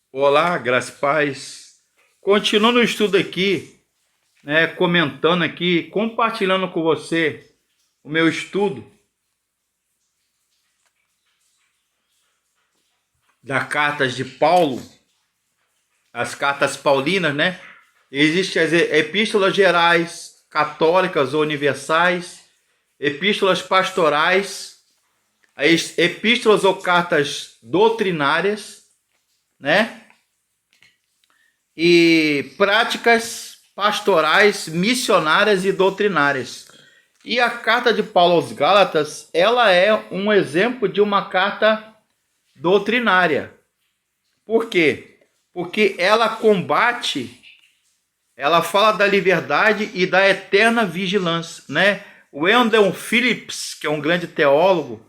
Olá, graça e paz. Continuando o estudo aqui, comentando aqui, compartilhando com você o meu estudo das cartas de Paulo, as cartas paulinas, né? Existem as epístolas gerais, católicas ou universais, epístolas pastorais, as epístolas ou cartas doutrinárias, né? E práticas pastorais, missionárias e doutrinárias. E a carta de Paulo aos Gálatas, ela é um exemplo de uma carta doutrinária. Por quê? Porque ela combate, ela fala da liberdade e da eterna vigilância, né? O Wendell Phillips, que é um grande teólogo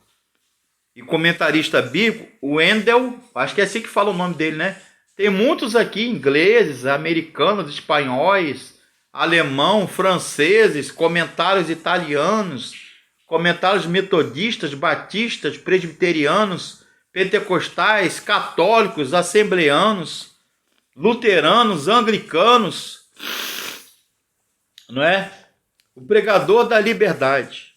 e comentarista bíblico, o Wendell, acho que é assim que fala o nome dele, né? Tem muitos aqui, ingleses, americanos, espanhóis, alemão, franceses, comentários italianos, comentários metodistas, batistas, presbiterianos, pentecostais, católicos, assembleanos, luteranos, anglicanos, não é? O pregador da liberdade.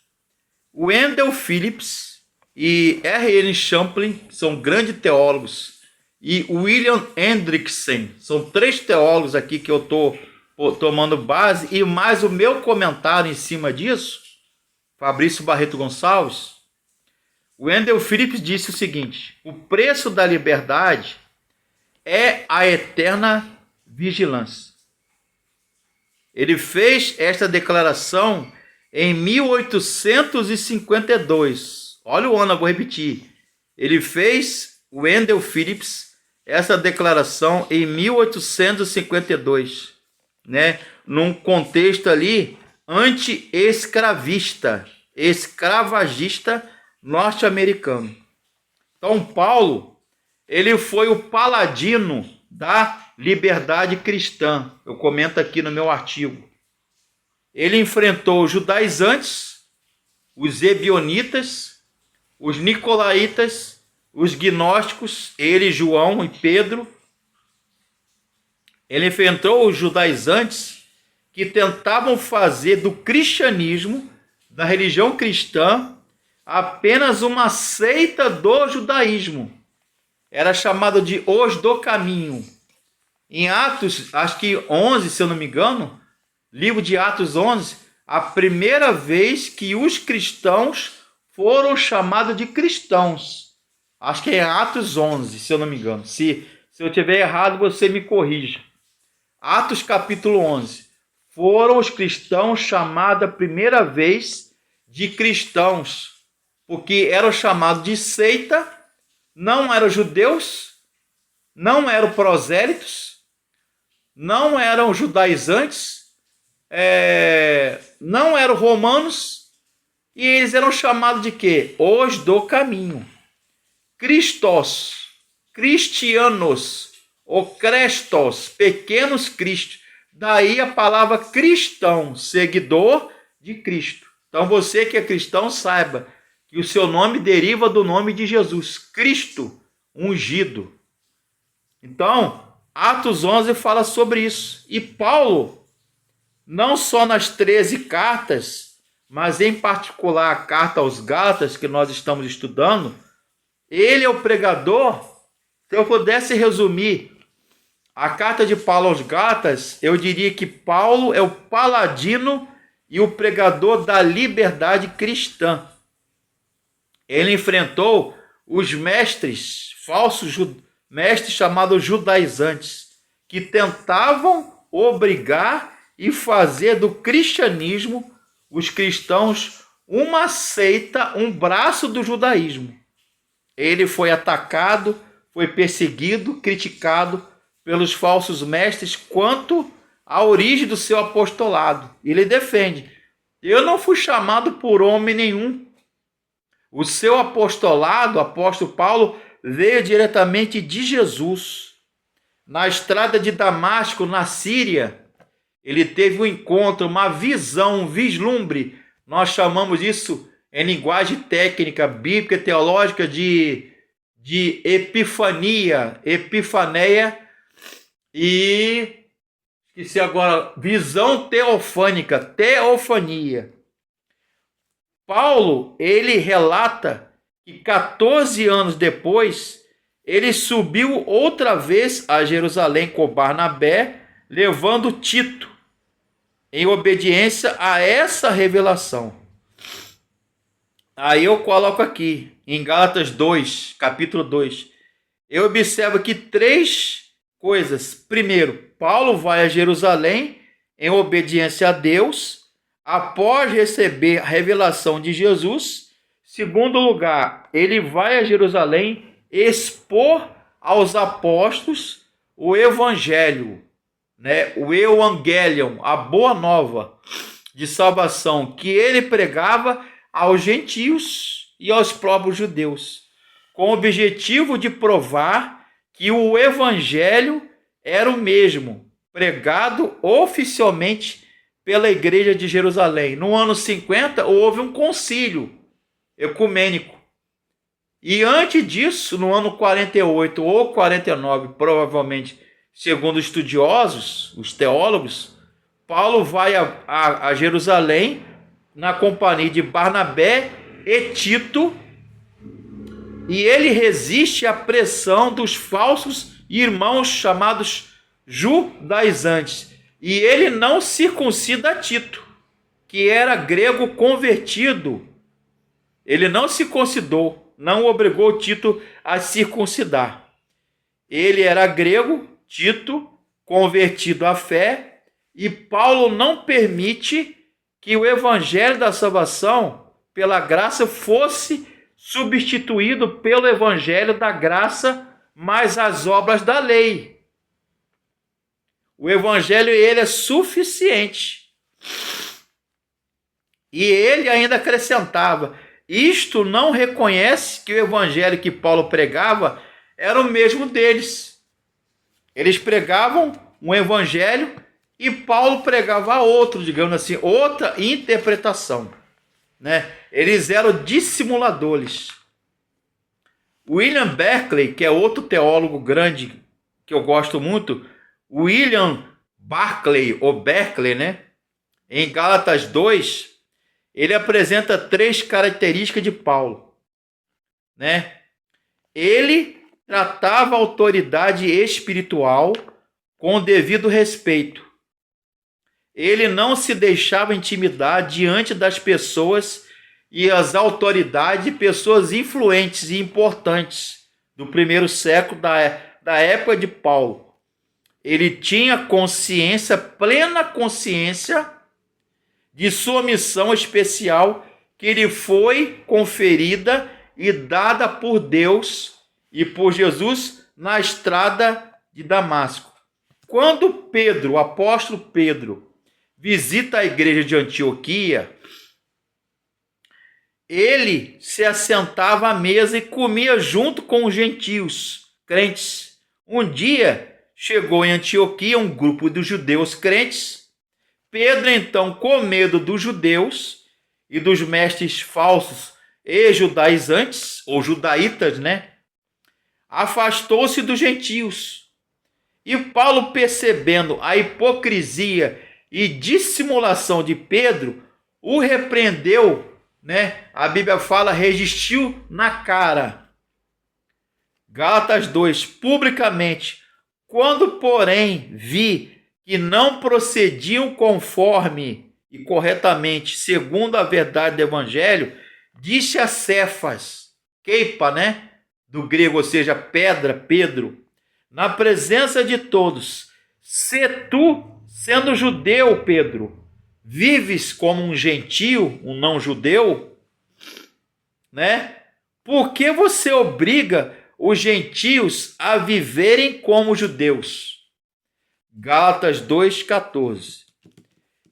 Wendell Phillips e R.N. Champlin são grandes teólogos, e William Hendrickson, são três teólogos aqui que eu estou tomando base, e mais o meu comentário em cima disso, Fabrício Barreto Gonçalves. Wendell Phillips disse o seguinte: o preço da liberdade é a eterna vigilância. Ele fez esta declaração em 1852. Olha o ano, eu vou repetir. Ele fez, Wendell Phillips, essa declaração em 1852, né? Num contexto ali anti-escravista, escravagista norte-americano. Então, Paulo, ele foi o paladino da liberdade cristã. Eu comento aqui no meu artigo. Ele enfrentou os judaizantes, os ebionitas, os nicolaítas, os gnósticos, ele, João e Pedro. Ele enfrentou os judaizantes que tentavam fazer do cristianismo, da religião cristã, apenas uma seita do judaísmo. Era chamado de os do caminho. Em Atos, acho que 11, se eu não me engano, livro de Atos 11, a primeira vez que os cristãos foram chamados de cristãos. Acho que é Atos 11, se eu não me engano. Se eu estiver errado, você me corrija. Atos capítulo 11. Foram os cristãos chamados a primeira vez de cristãos, porque eram chamados de seita, não eram judeus, não eram prosélitos, não eram judaizantes, não eram romanos, e eles eram chamados de quê? Os do caminho. Cristos, cristianos, ou crestos, pequenos cristos. Daí a palavra cristão, seguidor de Cristo. Então você que é cristão, saiba que o seu nome deriva do nome de Jesus, Cristo ungido. Então, Atos 11 fala sobre isso. E Paulo, não só nas 13 cartas, mas em particular a carta aos Gálatas, que nós estamos estudando, ele é o pregador. Se eu pudesse resumir a carta de Paulo aos Gálatas, eu diria que Paulo é o paladino e o pregador da liberdade cristã. Ele enfrentou os mestres, falsos mestres chamados judaizantes, que tentavam obrigar e fazer do cristianismo, os cristãos, uma seita, um braço do judaísmo. Ele foi atacado, foi perseguido, criticado pelos falsos mestres quanto à origem do seu apostolado. Ele defende: eu não fui chamado por homem nenhum. O seu apostolado, o apóstolo Paulo, veio diretamente de Jesus. Na estrada de Damasco, na Síria, ele teve um encontro, uma visão, um vislumbre. Nós chamamos isso, em linguagem técnica, bíblica, teológica, de de epifania, epifaneia e esqueci agora, visão teofânica, teofania. Paulo, ele relata que 14 anos depois, ele subiu outra vez a Jerusalém com Barnabé, levando Tito, em obediência a essa revelação. Aí eu coloco aqui, em Gálatas 2, capítulo 2, eu observo aqui 3 coisas. Primeiro, Paulo vai a Jerusalém em obediência a Deus, após receber a revelação de Jesus. Segundo lugar, ele vai a Jerusalém expor aos apóstolos o evangelho, né? O evangelion, a boa nova de salvação que ele pregava aos gentios e aos próprios judeus, com o objetivo de provar que o evangelho era o mesmo, pregado oficialmente pela igreja de Jerusalém. No ano 50 houve um concílio ecumênico. E antes disso, no ano 48 ou 49, provavelmente, segundo os estudiosos, os teólogos, Paulo vai a Jerusalém na companhia de Barnabé e Tito, e ele resiste à pressão dos falsos irmãos chamados judaizantes. E ele não circuncida Tito, que era grego convertido. Ele não circuncidou, não obrigou Tito a circuncidar. Ele era grego, Tito, convertido à fé, e Paulo não permite que o evangelho da salvação pela graça fosse substituído pelo evangelho da graça mais as obras da lei. O evangelho ele é suficiente. E ele ainda acrescentava: isto não reconhece que o evangelho que Paulo pregava era o mesmo deles. Eles pregavam um evangelho e Paulo pregava outro, digamos assim, outra interpretação, né? Eles eram dissimuladores. William Barclay, que é outro teólogo grande que eu gosto muito, William Barclay, ou Berkeley, né? Em Gálatas 2, ele apresenta 3 características de Paulo, né? Ele tratava a autoridade espiritual com devido respeito. Ele não se deixava intimidar diante das pessoas e as autoridades de pessoas influentes e importantes do primeiro século da época de Paulo. Ele tinha consciência, plena consciência de sua missão especial que lhe foi conferida e dada por Deus e por Jesus na estrada de Damasco. Quando Pedro, o apóstolo Pedro, visita a igreja de Antioquia, ele se assentava à mesa e comia junto com os gentios, crentes. Um dia chegou em Antioquia um grupo de judeus crentes. Pedro, então, com medo dos judeus e dos mestres falsos e judaizantes, ou judaítas, né? Afastou-se dos gentios. E Paulo, percebendo a hipocrisia e dissimulação de Pedro, o repreendeu, né? A Bíblia fala, resistiu na cara. Gálatas 2, publicamente. Quando, porém, vi que não procediam conforme e corretamente, segundo a verdade do evangelho, disse a Cefas, Keipa, né? Do grego, ou seja, pedra, Pedro, na presença de todos: se tu, sendo judeu, Pedro, vives como um gentio, um não judeu, né? Por que você obriga os gentios a viverem como judeus? Gálatas 2,14.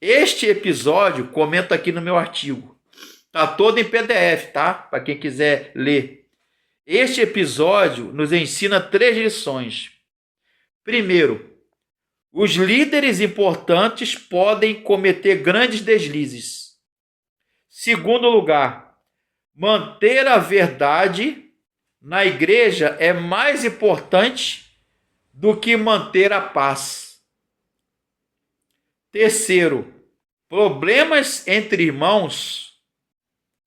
Este episódio, comento aqui no meu artigo, está todo em PDF, tá? Para quem quiser ler. Este episódio nos ensina 3 lições. Primeiro, os líderes importantes podem cometer grandes deslizes. Segundo lugar, manter a verdade na igreja é mais importante do que manter a paz. Terceiro, problemas entre irmãos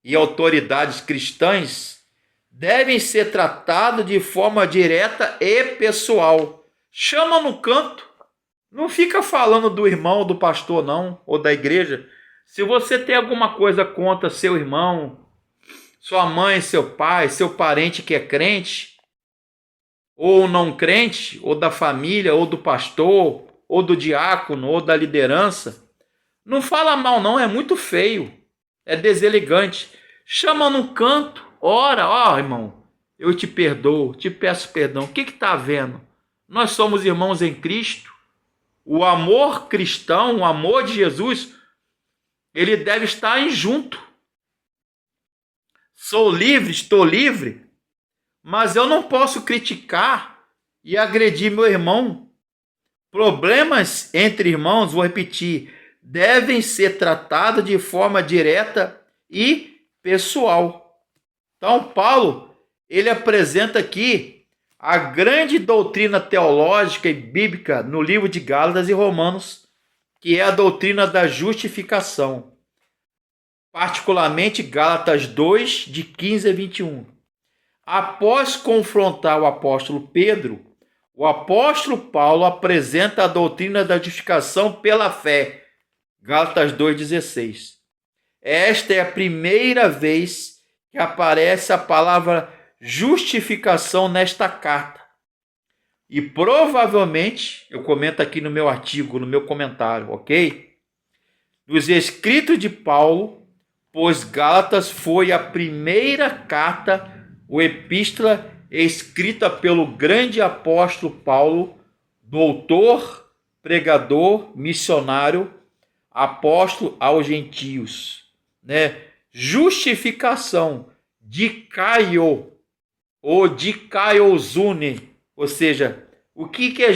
e autoridades cristãs devem ser tratados de forma direta e pessoal. Chama no canto. Não fica falando do irmão, do pastor, não, ou da igreja. Se você tem alguma coisa contra seu irmão, sua mãe, seu pai, seu parente que é crente, ou não crente, ou da família, ou do pastor, ou do diácono, ou da liderança, não fala mal, não, é muito feio, é deselegante. Chama no canto, ora, ó irmão, eu te perdoo, te peço perdão. O que está havendo? Nós somos irmãos em Cristo. O amor cristão, o amor de Jesus, ele deve estar em junto. Sou livre, estou livre, mas eu não posso criticar e agredir meu irmão. Problemas entre irmãos, vou repetir, devem ser tratados de forma direta e pessoal. Então, Paulo, ele apresenta aqui a grande doutrina teológica e bíblica no livro de Gálatas e Romanos, que é a doutrina da justificação. Particularmente Gálatas 2, de 15 a 21. Após confrontar o apóstolo Pedro, o apóstolo Paulo apresenta a doutrina da justificação pela fé. Gálatas 2,16. Esta é a primeira vez que aparece a palavra justificação nesta carta. E provavelmente, eu comento aqui no meu artigo, no meu comentário, ok? Dos escritos de Paulo, pois Gálatas foi a primeira carta, ou epístola, escrita pelo grande apóstolo Paulo, doutor, pregador, missionário, apóstolo aos gentios, né? Justificação, dikaio, ou dikaiosune, ou seja, o que é